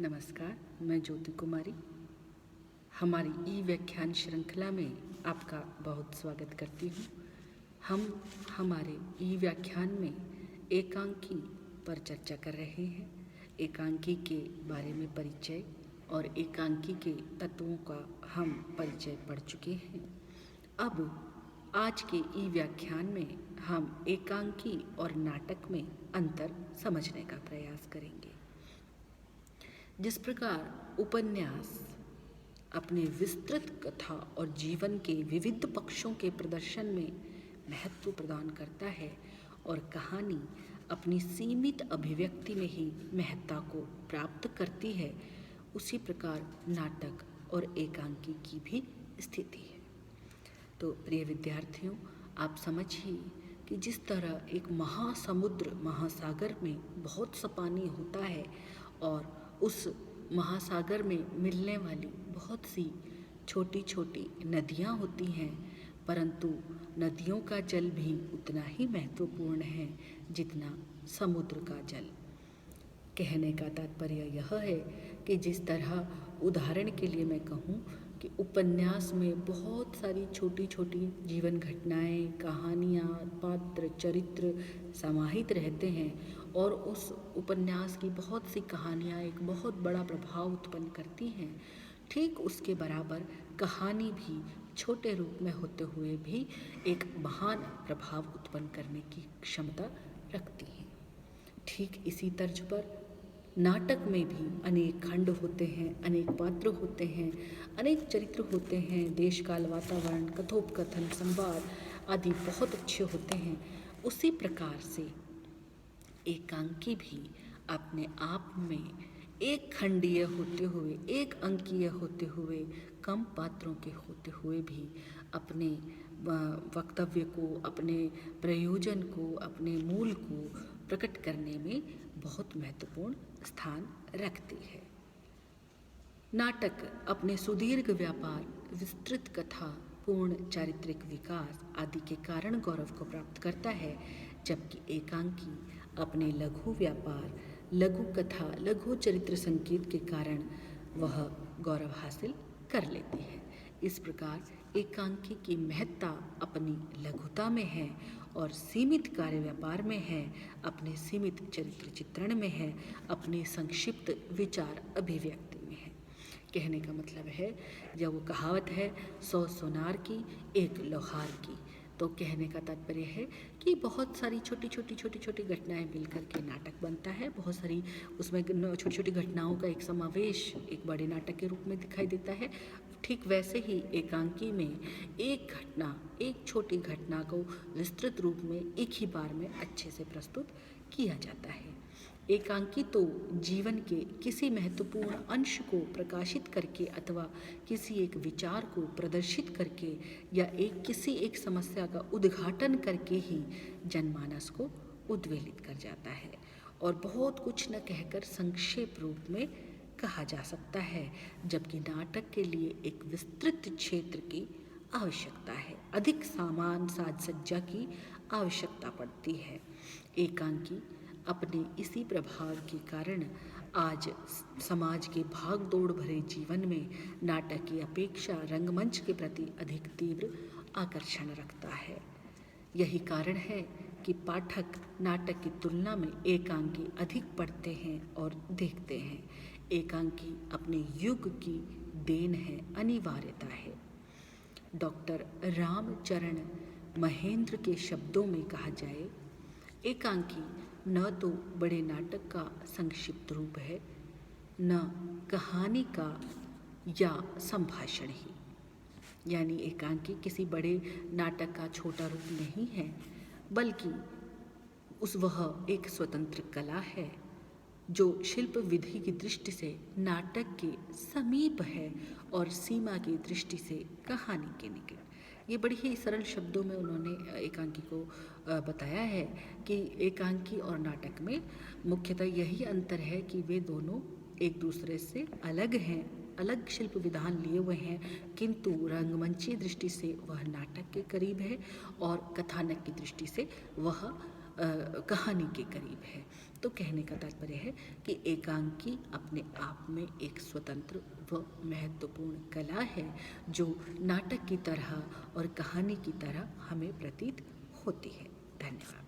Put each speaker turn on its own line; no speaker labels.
नमस्कार, मैं ज्योति कुमारी हमारी ई व्याख्यान श्रृंखला में आपका बहुत स्वागत करती हूँ। हम हमारे ई व्याख्यान में एकांकी पर चर्चा कर रहे हैं। एकांकी के बारे में परिचय और एकांकी के तत्वों का हम परिचय पढ़ चुके हैं। अब आज के ई व्याख्यान में हम एकांकी और नाटक में अंतर समझने का प्रयास करेंगे। जिस प्रकार उपन्यास अपने विस्तृत कथा और जीवन के विविध पक्षों के प्रदर्शन में महत्व प्रदान करता है और कहानी अपनी सीमित अभिव्यक्ति में ही महत्ता को प्राप्त करती है, उसी प्रकार नाटक और एकांकी की भी स्थिति है। तो प्रिय विद्यार्थियों, आप समझिए कि जिस तरह एक महासमुद्र महासागर में बहुत सा पानी होता है और उस महासागर में मिलने वाली बहुत सी छोटी छोटी नदियाँ होती हैं, परंतु नदियों का जल भी उतना ही महत्वपूर्ण है जितना समुद्र का जल। कहने का तात्पर्य यह है कि जिस तरह उदाहरण के लिए मैं कहूँ कि उपन्यास में बहुत सारी छोटी छोटी जीवन घटनाएं, कहानियाँ, पात्र, चरित्र समाहित रहते हैं और उस उपन्यास की बहुत सी कहानियाँ एक बहुत बड़ा प्रभाव उत्पन्न करती हैं, ठीक उसके बराबर कहानी भी छोटे रूप में होते हुए भी एक महान प्रभाव उत्पन्न करने की क्षमता रखती है। ठीक इसी तर्ज पर नाटक में भी अनेक खंड होते हैं, अनेक पात्र होते हैं, अनेक चरित्र होते हैं, देश काल वातावरण, कथोपकथन, संवाद आदि बहुत अच्छे होते हैं। उसी प्रकार से एकांकी भी अपने आप में एक खंडीय होते हुए, एक अंकीय होते हुए, कम पात्रों के होते हुए भी अपने वक्तव्य को, अपने प्रयोजन को, अपने मूल को प्रकट करने में बहुत महत्वपूर्ण स्थान रखती है। नाटक अपने सुदीर्घ व्यापार, विस्तृत कथा, पूर्ण चारित्रिक विकास आदि के कारण गौरव को प्राप्त करता है, जबकि एकांकी अपने लघु व्यापार, लघु कथा, लघु चरित्र संकेत के कारण वह गौरव हासिल कर लेती है। इस प्रकार एकांकी की महत्ता अपनी लघुता में है और सीमित कार्य व्यापार में है, अपने सीमित चरित्र चित्रण में है, अपने संक्षिप्त विचार अभिव्यक्ति में है। कहने का मतलब है, जब वो कहावत है 100 सोनार की एक लोहार की, तो कहने का तात्पर्य है कि बहुत सारी छोटी छोटी घटनाएं मिलकर के नाटक बनता है। बहुत सारी उसमें छोटी छोटी घटनाओं का एक समावेश एक बड़े नाटक के रूप में दिखाई देता है। ठीक वैसे ही एकांकी में एक घटना, एक छोटी घटना को विस्तृत रूप में एक ही बार में अच्छे से प्रस्तुत किया जाता है। एकांकी तो जीवन के किसी महत्वपूर्ण अंश को प्रकाशित करके अथवा किसी एक विचार को प्रदर्शित करके या किसी एक समस्या का उद्घाटन करके ही जनमानस को उद्वेलित कर जाता है और बहुत कुछ न कहकर संक्षेप रूप में कहा जा सकता है, जबकि नाटक के लिए एक विस्तृत क्षेत्र की आवश्यकता है, अधिक सामान साज सज्जा की आवश्यकता पड़ती है। एकांकी अपने इसी प्रभाव के कारण आज समाज के भाग दौड़ भरे जीवन में नाटक की अपेक्षा रंगमंच के प्रति अधिक तीव्र आकर्षण रखता है। यही कारण है कि पाठक नाटक की तुलना में एकांकी अधिक पढ़ते हैं और देखते हैं। एकांकी अपने युग की देन है, अनिवार्यता है। डॉक्टर रामचरण महेंद्र के शब्दों में कहा जाए, एकांकी न तो बड़े नाटक का संक्षिप्त रूप है, न कहानी का या संभाषण ही। यानी एकांकी किसी बड़े नाटक का छोटा रूप नहीं है, बल्कि वह एक स्वतंत्र कला है जो शिल्प विधि की दृष्टि से नाटक के समीप है और सीमा की दृष्टि से कहानी के निकट। ये बड़ी ही सरल शब्दों में उन्होंने एकांकी को बताया है कि एकांकी और नाटक में मुख्यतः यही अंतर है कि वे दोनों एक दूसरे से अलग हैं, अलग शिल्प विधान लिए हुए हैं, किंतु रंगमंची दृष्टि से वह नाटक के करीब है और कथानक की दृष्टि से वह कहानी के करीब है। तो कहने का तात्पर्य है कि एकांकी अपने आप में एक स्वतंत्र व महत्वपूर्ण कला है जो नाटक की तरह और कहानी की तरह हमें प्रतीत होती है। धन्यवाद।